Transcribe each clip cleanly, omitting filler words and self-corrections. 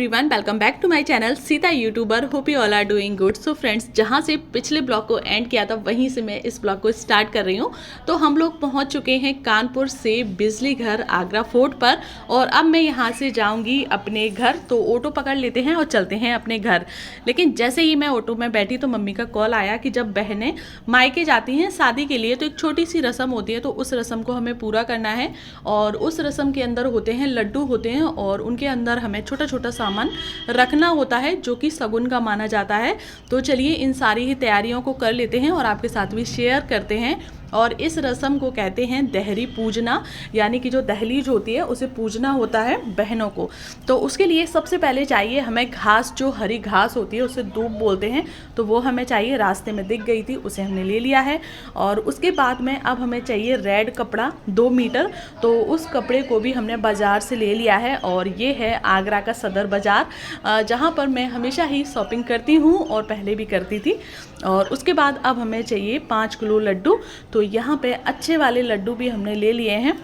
Everyone, welcome back to my channel Sita YouTuber. Hope you all are doing good. So friends, जहां से पिछले blog को and किया था वहीं से मैं इस ब्लॉग को स्टार्ट कर रही हूं। तो हम लोग पहुंच चुके हैं कानपुर से बिजली घर आगरा फोर्ट पर और अब मैं यहां से जाऊंगी अपने घर। तो ऑटो पकड़ लेते हैं और चलते हैं अपने घर। लेकिन जैसे ही मैं ऑटो में बैठी तो मम्मी का कॉल आया कि जब बहनें मायके जाती हैं शादी के लिए तो एक छोटी सी रस्म होती है, तो उस रस्म को हमें पूरा करना है। और उस रस्म के अंदर होते हैं लड्डू होते हैं और उनके अंदर हमें छोटा छोटा सामान रखना होता है जो कि शगुन का माना जाता है। तो चलिए इन सारी ही तैयारियों को कर लेते हैं और आपके साथ भी शेयर करते हैं। और इस रस्म को कहते हैं दहरी पूजना, यानी कि जो दहलीज होती है उसे पूजना होता है बहनों को। तो उसके लिए सबसे पहले चाहिए हमें घास, जो हरी घास होती है उसे दूब बोलते हैं, तो वो हमें चाहिए। रास्ते में दिख गई थी, उसे हमने ले लिया है। और उसके बाद में अब हमें चाहिए रेड कपड़ा 2 मीटर, तो उस कपड़े को भी हमने बाज़ार से ले लिया है। और ये है आगरा का सदर बाज़ार, जहाँ पर मैं हमेशा ही शॉपिंग करती हूँ और पहले भी करती थी। और उसके बाद अब हमें चाहिए 5 किलो लड्डू, तो यहाँ पे अच्छे वाले लड्डू भी हमने ले लिए हैं।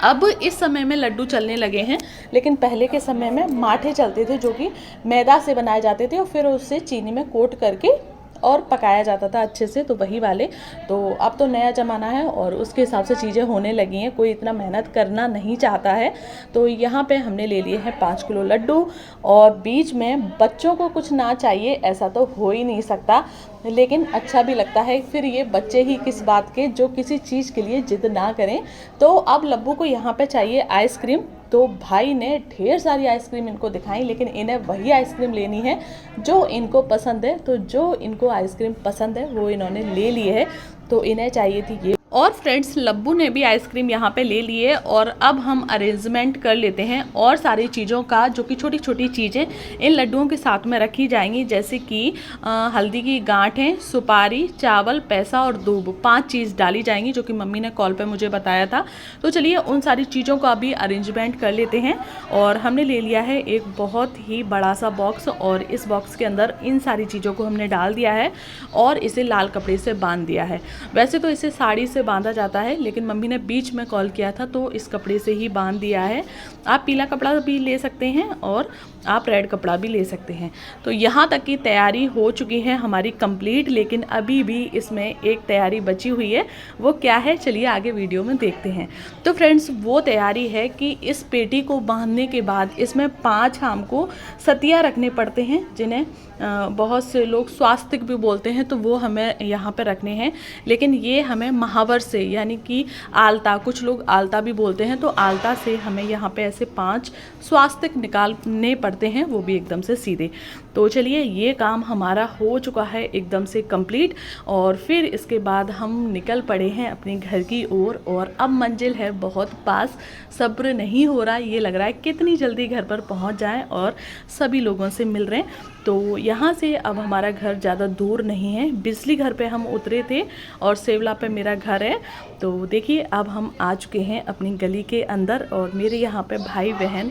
अब इस समय में लड्डू चलने लगे हैं, लेकिन पहले के समय में माठे चलते थे जो कि मैदा से बनाए जाते थे और फिर उससे चीनी में कोट करके और पकाया जाता था अच्छे से, तो वही वाले। तो अब तो नया ज़माना है और उसके हिसाब से चीज़ें होने लगी हैं, कोई इतना मेहनत करना नहीं चाहता है। तो यहाँ पे हमने ले लिए हैं 5 किलो लड्डू। और बीच में बच्चों को कुछ ना चाहिए ऐसा तो हो ही नहीं सकता, लेकिन अच्छा भी लगता है। फिर ये बच्चे ही किस बात के जो किसी चीज़ के लिए जिद ना करें। तो अब लब्बू को यहाँ पे चाहिए आइसक्रीम, तो भाई ने ढेर सारी आइसक्रीम इनको दिखाई, लेकिन इन्हें वही आइसक्रीम लेनी है जो इनको पसंद है। तो जो इनको आइसक्रीम पसंद है वो इन्होंने ले ली है, तो इन्हें चाहिए थी ये। और फ्रेंड्स, लब्बू ने भी आइसक्रीम यहाँ पे ले लिए और अब हम अरेंजमेंट कर लेते हैं और सारी चीज़ों का, जो कि छोटी छोटी चीज़ें इन लड्डुओं के साथ में रखी जाएंगी, जैसे कि हल्दी की गांठें, सुपारी, चावल, पैसा और दूब, 5 चीज़ डाली जाएंगी जो कि मम्मी ने कॉल पे मुझे बताया था। तो चलिए उन सारी चीज़ों का भी अरेंजमेंट कर लेते हैं। और हमने ले लिया है एक बहुत ही बड़ा सा बॉक्स और इस बॉक्स के अंदर इन सारी चीज़ों को हमने डाल दिया है और इसे लाल कपड़े से बांध दिया है। वैसे तो इसे साड़ी से बांधा जाता है, लेकिन मम्मी ने बीच में कॉल किया था तो इस कपड़े से ही बांध दिया है। आप पीला कपड़ा भी ले सकते हैं और आप रेड कपड़ा भी ले सकते हैं। तो यहाँ तक की तैयारी हो चुकी है हमारी कंप्लीट, लेकिन अभी भी इसमें एक तैयारी बची हुई है। वो क्या है, चलिए आगे वीडियो में देखते हैं। तो फ्रेंड्स, वो तैयारी है कि इस पेटी को बांधने के बाद इसमें 5 हमको सतिया रखने पड़ते हैं, जिन्हें बहुत से लोग स्वास्तिक भी बोलते हैं, तो वो हमें यहाँ पे रखने हैं। लेकिन ये हमें महावर से, यानी कि आलता, कुछ लोग आलता भी बोलते हैं, तो आलता से हमें यहाँ पे ऐसे 5 स्वास्तिक निकालने पड़ते हैं, वो भी एकदम से सीधे। तो चलिए ये काम हमारा हो चुका है एकदम से कंप्लीट। और फिर इसके बाद हम निकल पड़े हैं अपने घर की ओर और अब मंजिल है बहुत पास। सब्र नहीं हो रहा, ये लग रहा है कितनी जल्दी घर पर पहुंच जाएं और सभी लोगों से मिल रहे हैं। तो यहाँ से अब हमारा घर ज़्यादा दूर नहीं है, बिजली घर पे हम उतरे थे और सेवला पे मेरा घर है। तो देखिए अब हम आ चुके हैं अपनी गली के अंदर और मेरे यहाँ पे भाई बहन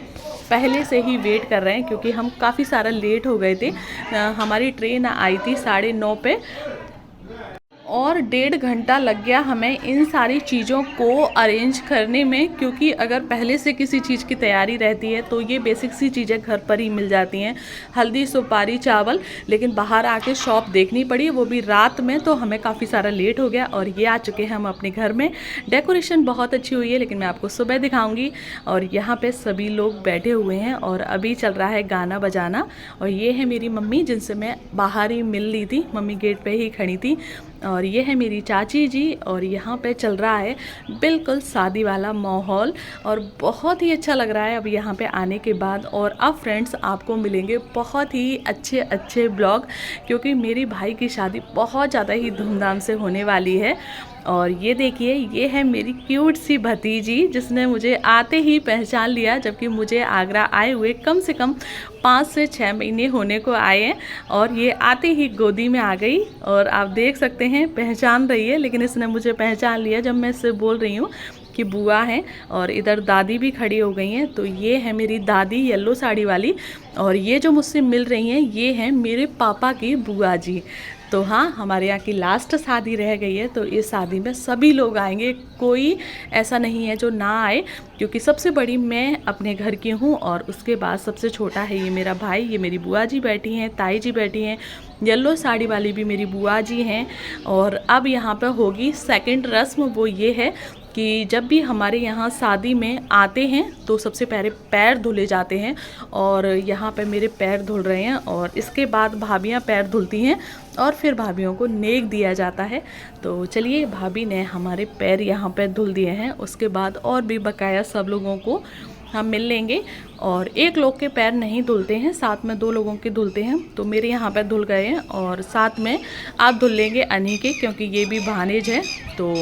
पहले से ही वेट कर रहे हैं, क्योंकि हम काफ़ी सारा लेट हो गए थे। हमारी ट्रेन आई थी 9:30 पे और 1.5 घंटा लग गया हमें इन सारी चीज़ों को अरेंज करने में, क्योंकि अगर पहले से किसी चीज़ की तैयारी रहती है तो ये बेसिक सी चीज़ें घर पर ही मिल जाती हैं, हल्दी, सुपारी, चावल। लेकिन बाहर आके शॉप देखनी पड़ी, वो भी रात में, तो हमें काफ़ी सारा लेट हो गया। और ये आ चुके हैं हम अपने घर में। डेकोरेशन बहुत अच्छी हुई है, लेकिन मैं आपको सुबह दिखाऊंगी। और यहाँ पे सभी लोग बैठे हुए हैं और अभी चल रहा है गाना बजाना। और ये है मेरी मम्मी, जिनसे मैं बाहर ही मिल ली थी, मम्मी गेट पे ही खड़ी थी। और ये है मेरी चाची जी। और यहाँ पे चल रहा है बिल्कुल शादी वाला माहौल और बहुत ही अच्छा लग रहा है अब यहाँ पे आने के बाद। और अब फ्रेंड्स, आपको मिलेंगे बहुत ही अच्छे अच्छे ब्लॉग, क्योंकि मेरी भाई की शादी बहुत ज़्यादा ही धूमधाम से होने वाली है। और ये देखिए, ये है मेरी क्यूट सी भतीजी, जिसने मुझे आते ही पहचान लिया, जबकि मुझे आगरा आए हुए कम से कम 5 से 6 महीने होने को आए हैं। और ये आते ही गोदी में आ गई और आप देख सकते हैं पहचान रही है, लेकिन इसने मुझे पहचान लिया जब मैं इससे बोल रही हूँ कि बुआ हैं। और इधर दादी भी खड़ी हो गई हैं। तो ये है मेरी दादी येलो साड़ी वाली, और ये जो मुझसे मिल रही हैं ये हैं मेरे पापा की बुआ जी। तो हाँ, हमारे यहाँ की लास्ट शादी रह गई है, तो इस शादी में सभी लोग आएंगे, कोई ऐसा नहीं है जो ना आए। क्योंकि सबसे बड़ी मैं अपने घर की हूँ और उसके बाद सबसे छोटा है ये मेरा भाई। ये मेरी बुआ जी बैठी हैं, ताई जी बैठी हैं, येलो साड़ी वाली भी मेरी बुआ जी हैं। और अब यहाँ पर होगी सेकंड रस्म, वो ये है कि जब भी हमारे यहाँ शादी में आते हैं तो सबसे पहले पैर धुले जाते हैं। और यहाँ पे मेरे पैर धुल रहे हैं और इसके बाद भाभियाँ पैर धुलती हैं और फिर भाभियों को नेक दिया जाता है। तो चलिए, भाभी ने हमारे पैर यहाँ पे धुल दिए हैं, उसके बाद और भी बकाया सब लोगों को हम मिल लेंगे। और एक लोग के पैर नहीं धुलते हैं, साथ में 2 लोगों के धुलते हैं। तो मेरे यहाँ पे धुल गए हैं और साथ में आप धुल लेंगे अनी के, क्योंकि ये भी भानेज है। तो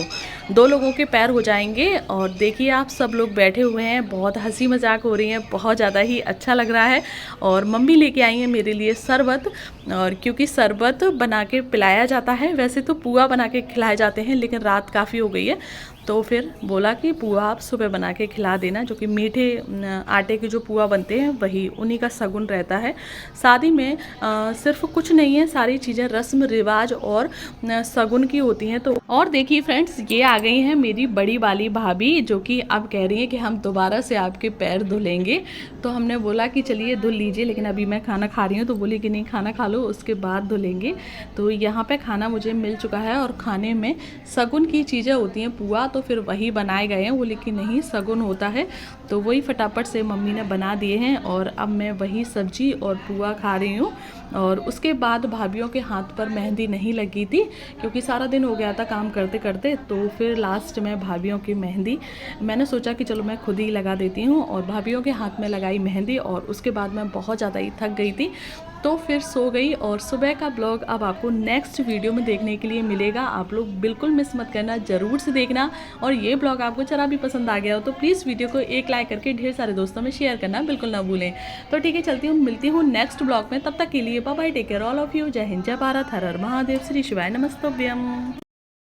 2 लोगों के पैर हो जाएंगे। और देखिए, आप सब लोग बैठे हुए हैं, बहुत हंसी मजाक हो रही है, बहुत ज़्यादा ही अच्छा लग रहा है। और मम्मी लेके आई हैं मेरे लिए शरबत, और क्योंकि शरबत बना के पिलाया जाता है, वैसे तो पुआ बना के खिलाए जाते हैं, लेकिन रात काफ़ी हो गई है तो फिर बोला कि पुआ आप सुबह बना के खिला देना, जो कि मीठे आटे के जो पुआ बनते हैं वही, उन्हीं का शगुन रहता है। शादी में सिर्फ कुछ नहीं है, सारी चीज़ें रस्म रिवाज और शगुन की होती हैं। तो और देखिए फ्रेंड्स, ये आ गई हैं मेरी बड़ी वाली भाभी, जो कि अब कह रही हैं कि हम दोबारा से आपके पैर धुलेंगे। तो हमने बोला कि चलिए धुल लीजिए, लेकिन अभी मैं खाना खा रही हूँ। तो बोली कि नहीं, खाना खा लो उसके बाद धुलेंगे। तो यहाँ पे खाना मुझे मिल चुका है और खाने में शगुन की चीज़ें होती हैं, पुआ तो फिर वही बनाए गए हैं। बोले कि नहीं, शगुन होता है, तो वही फटाफट से मम्मी ने बना दिए हैं और अब मैं वही सब्जी और पुआ खा रही हूँ। और उसके बाद भाभियों के हाथ पर मेहंदी नहीं लगी थी, क्योंकि सारा दिन हो गया था काम करते करते। तो फिर लास्ट में भाभियों की मेहंदी मैंने सोचा कि चलो मैं खुद ही लगा देती हूँ, और भाभियों के हाथ में लगाई मेहंदी। और उसके बाद मैं बहुत ज़्यादा ही थक गई थी, तो फिर सो गई। और सुबह का ब्लॉग अब आपको नेक्स्ट वीडियो में देखने के लिए मिलेगा, आप लोग बिल्कुल मिस मत करना, ज़रूर से देखना। और ये ब्लॉग आपको जरा भी पसंद आ गया हो तो प्लीज़ वीडियो को एक लाइक करके ढेर सारे दोस्तों में शेयर करना बिल्कुल ना भूलें। तो ठीक है, चलती हूँ, मिलती हूँ नेक्स्ट ब्लॉग में। तब तक के लिए bye bye, take care all of you. जय हिंद, जय भारत, हर हर महादेव, श्री शिवाय नमस्तुभ्यम।